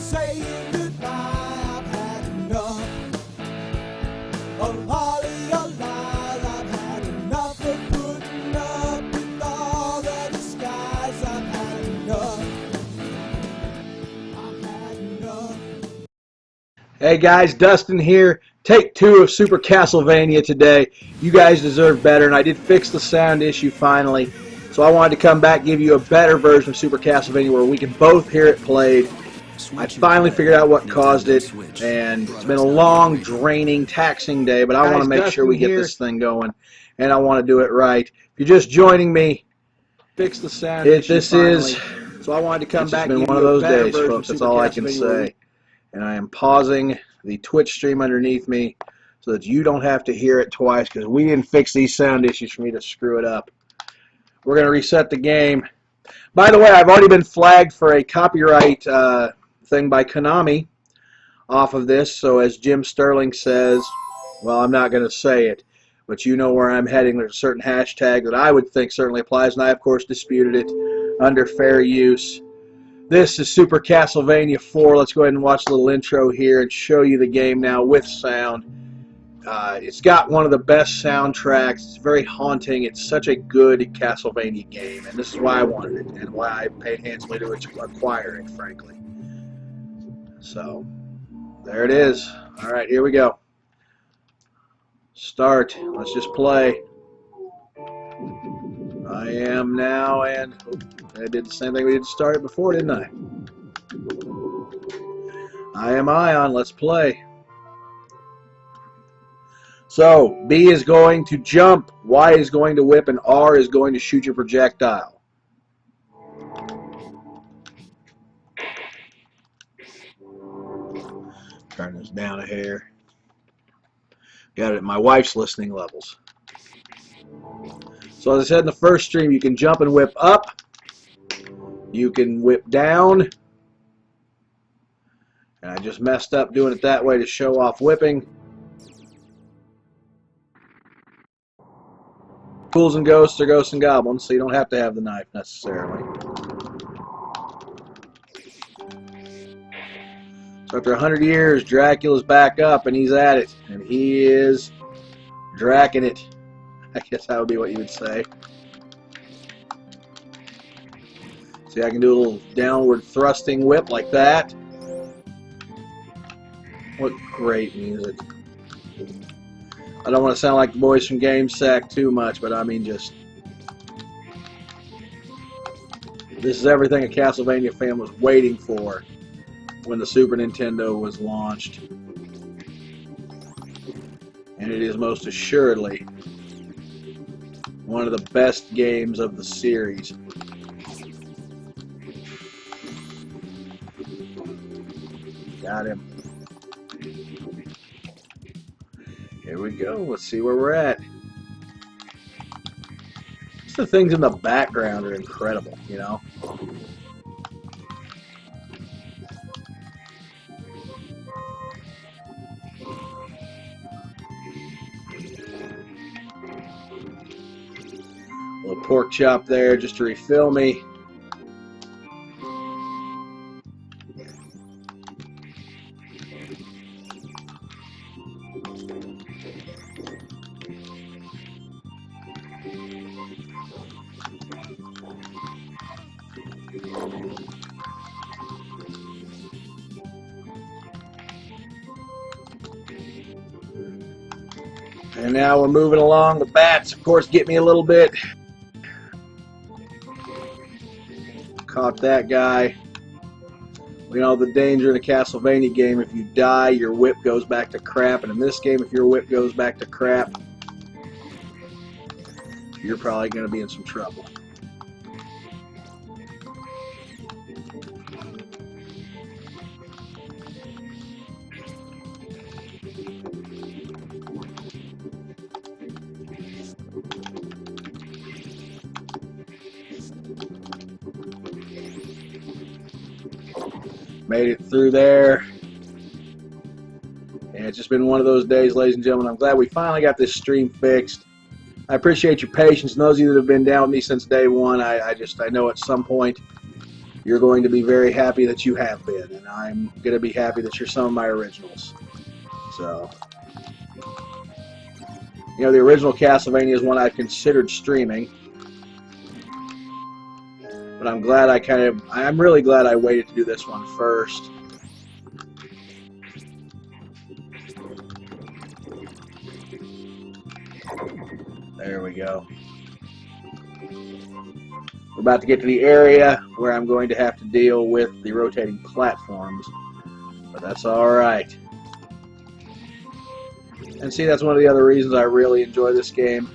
saying goodbye. I've had enough of all of your lies. I've had enough of putting up with all the disguise. I've had enough. I've had enough. Hey guys, Dustin here. Take 2 of Super Castlevania today. You guys deserve better, and I did fix the sound issue finally. So I wanted to come back and give you a better version of Super Castlevania where we can both hear it played. I finally figured out what caused it, and it's been a long, draining, taxing day, but I want to make sure we get this thing going, and I want to do it right. If you're just joining me, Fix the sound issue this is, so I wanted to come it's back been and one give of you a those better days, version folks. of That's Super all I can Castlevania. say. And I am pausing the Twitch stream underneath me so that you don't have to hear it twice, because we didn't fix these sound issues for me to screw it up. We're going to reset the game. By the way, I've already been flagged for a copyright thing by Konami off of this, so as Jim Sterling says, well, I'm not going to say it, but you know where I'm heading. There's a certain hashtag that I would think certainly applies, and I, of course, disputed it under fair use. This is Super Castlevania 4. Let's go ahead and watch a little intro here and show you the game now with sound. It's got one of the best soundtracks. It's very haunting. It's such a good Castlevania game, and this is why I wanted it and why I paid handsomely to acquire it, frankly. So, there it is. All right, here we go. Start. Let's just play. I am now, and I did the same thing we did to start it before, didn't I? I am i0n. Let's play. So, B is going to jump, Y is going to whip, and R is going to shoot your projectile. Turn this down a hair. Got it at my wife's listening levels. So as I said in the first stream, you can jump and whip up. You can whip down. And I just messed up doing it that way to show off whipping. Ghouls and ghosts are ghosts and goblins, so you don't have to have the knife necessarily. So after 100 years, Dracula's back up and he's at it. And he is dracking it. I guess that would be what you would say. See, I can do a little downward thrusting whip like that. What great music. I don't want to sound like the boys from Game Sack too much, but I mean just... This is everything a Castlevania fan was waiting for when the Super Nintendo was launched. And it is most assuredly one of the best games of the series. Got him. Here we go. Let's see where we're at. Just the things in the background are incredible, you know? A little pork chop there just to refill me. And now we're moving along. The bats, of course, get me a little bit. Caught that guy. You know the danger in a Castlevania game. If you die, your whip goes back to crap. And in this game, if your whip goes back to crap, you're probably going to be in some trouble. Made it through there. And it's just been one of those days, ladies and gentlemen. I'm glad we finally got this stream fixed. I appreciate your patience. And those of you that have been down with me since day one, I know at some point you're going to be very happy that you have been, and I'm going to be happy that you're some of my originals. So, you know, the original Castlevania is one I've considered streaming, but I'm really glad I waited to do this one first. There we go. We're about to get to the area where I'm going to have to deal with the rotating platforms, but that's alright. And see, that's one of the other reasons I really enjoy this game.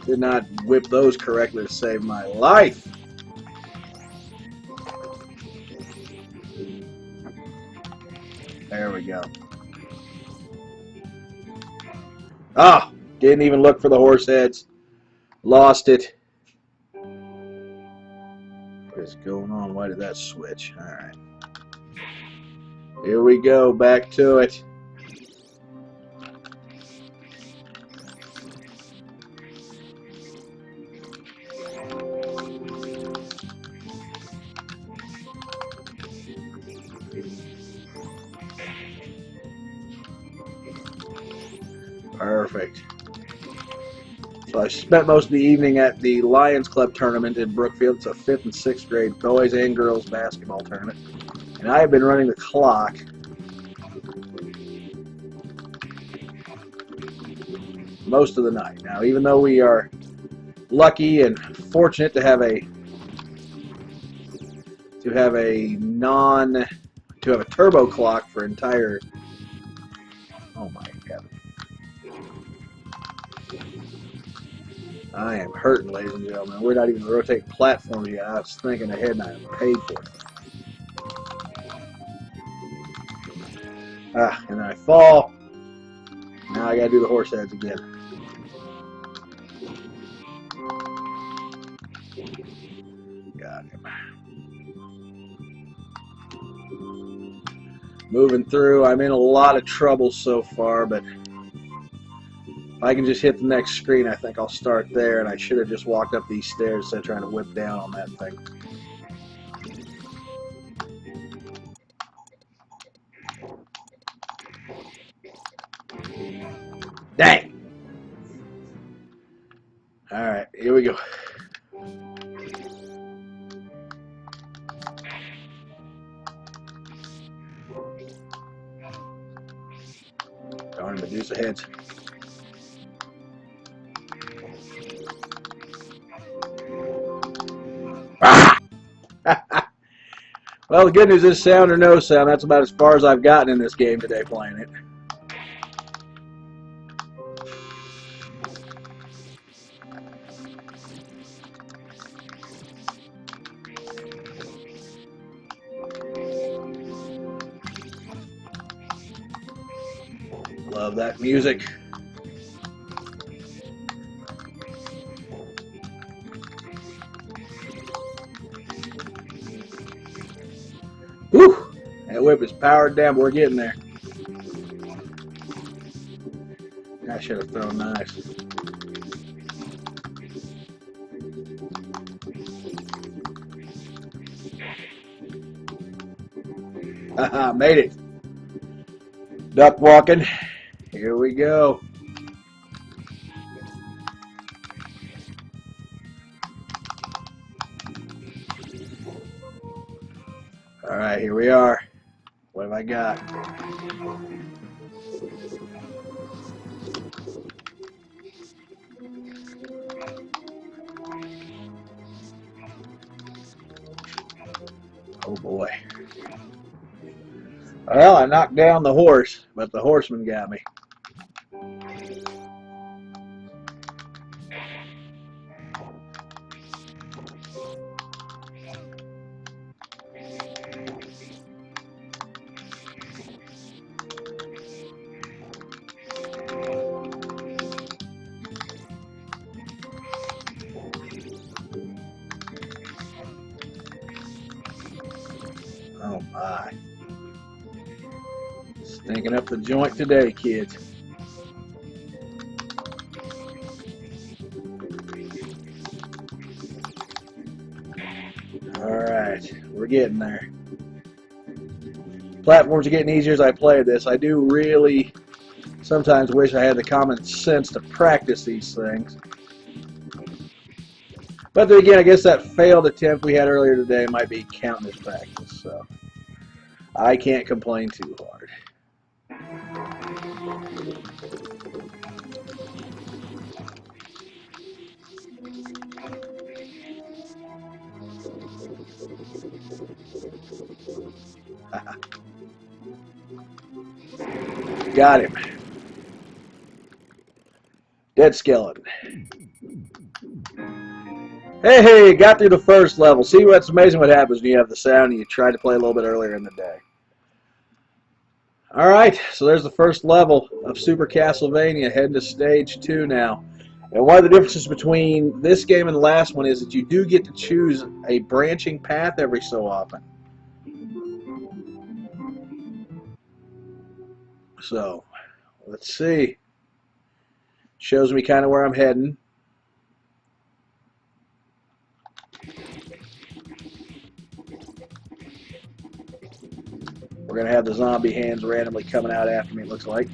Did not whip those correctly to save my life. There we go. Ah, didn't even look for the horse heads. Lost it. What is going on? Why did that switch? Alright. Here we go. Back to it. Perfect. So I spent most of the evening at the Lions Club tournament in Brookfield. It's a 5th and 6th grade boys and girls basketball tournament. And I have been running the clock most of the night. Now, even though we are lucky and fortunate to have a turbo clock for entire, oh my God. I am hurting, ladies and gentlemen. We're not even rotating platforms yet. I was thinking ahead and I paid for it. Ah, and then I fall. Now I gotta do the horse heads again. Got him. Moving through. I'm in a lot of trouble so far, but if I can just hit the next screen, I think I'll start there, and I should have just walked up these stairs instead of trying to whip down on that thing. Dang! Alright, here we go. Darn Medusa heads. Well, the good news is sound or no sound. That's about as far as I've gotten in this game today playing it. Love that music. Whew! That whip is powered down, but we're getting there. I should have thrown knives. Haha, made it. Duck walking. Here we go. Alright, here we are. What have I got? Oh boy. Well, I knocked down the horse, but the horseman got me. Oh my. Stinking up the joint today, kids. getting there. Platforms are getting easier as I play this. I do really sometimes wish I had the common sense to practice these things. But then again, I guess that failed attempt we had earlier today might be counting as practice, so I can't complain too hard. Got him. Dead skeleton. Hey, got through the first level. See what's amazing what happens when you have the sound and you try to play a little bit earlier in the day. Alright, so there's the first level of Super Castlevania, heading to stage 2 now. And one of the differences between this game and the last one is that you do get to choose a branching path every so often. So, let's see. Shows me kind of where I'm heading. We're going to have the zombie hands randomly coming out after me, it looks like.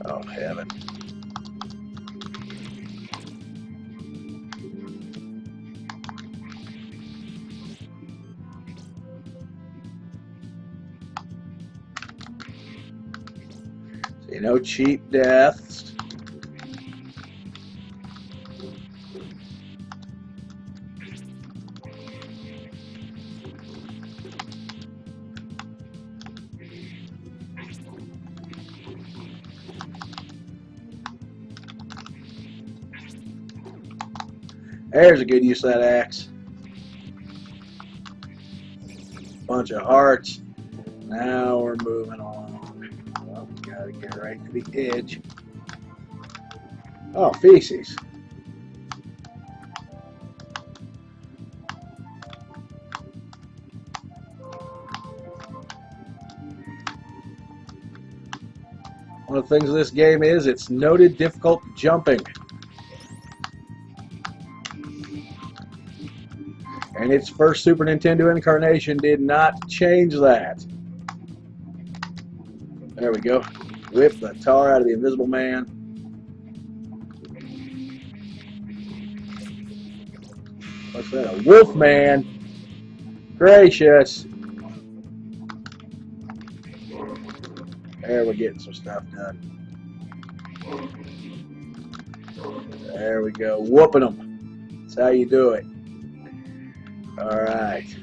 Oh, heaven. See, no cheap deaths. There's a good use of that axe. Bunch of hearts. Now we're moving along. Well, we gotta get right to the edge. Oh, feces. One of the things of this game is it's noted difficult jumping. And its first Super Nintendo incarnation did not change that. There we go. Whip the tar out of the Invisible Man. What's that? A wolf man. Gracious. There, we're getting some stuff done. There we go. Whooping them. That's how you do it. Alright.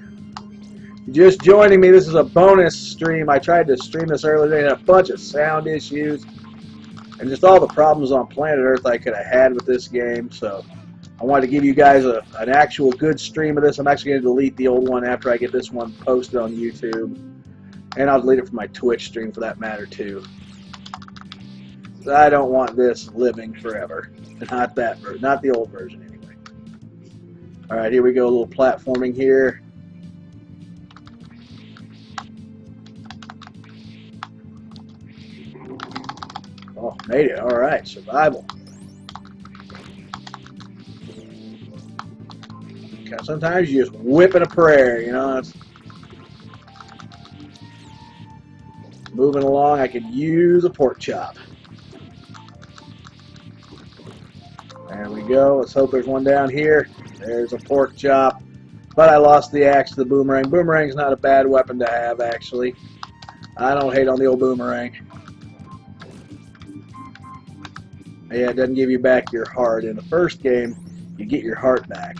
Just joining me, this is a bonus stream. I tried to stream this earlier today and had a bunch of sound issues and just all the problems on planet Earth I could have had with this game. So I wanted to give you guys an actual good stream of this. I'm actually going to delete the old one after I get this one posted on YouTube. And I'll delete it from my Twitch stream for that matter too. I don't want this living forever. Not that version, not the old version anyway. Alright, here we go, a little platforming here. Oh, made it. Alright, survival. Sometimes you just whip it a prayer, you know. It's moving along, I could use a pork chop. There we go. Let's hope there's one down here. There's a pork chop. But I lost the axe to the boomerang. Boomerang's not a bad weapon to have, actually. I don't hate on the old boomerang. Yeah, it doesn't give you back your heart. In the first game, you get your heart back.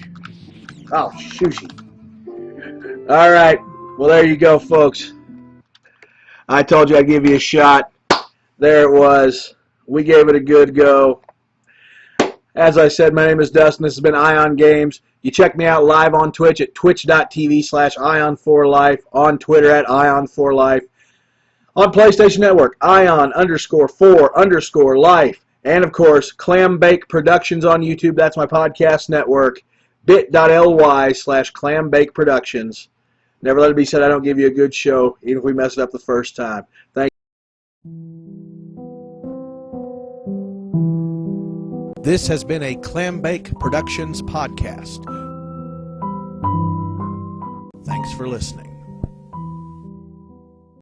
Oh, shooshi. Alright. Well, there you go, folks. I told you I'd give you a shot. There it was. We gave it a good go. As I said, my name is Dustin. This has been i0n Games. You check me out live on Twitch at twitch.tv/ion4life, on Twitter at ion4life. On PlayStation Network, i0n_4_life. And, of course, Clam Bake Productions on YouTube. That's my podcast network. bit.ly/Clam Bake Productions. Never let it be said I don't give you a good show, even if we mess it up the first time. Thank you. This has been a Clam Bake Productions podcast. Thanks for listening.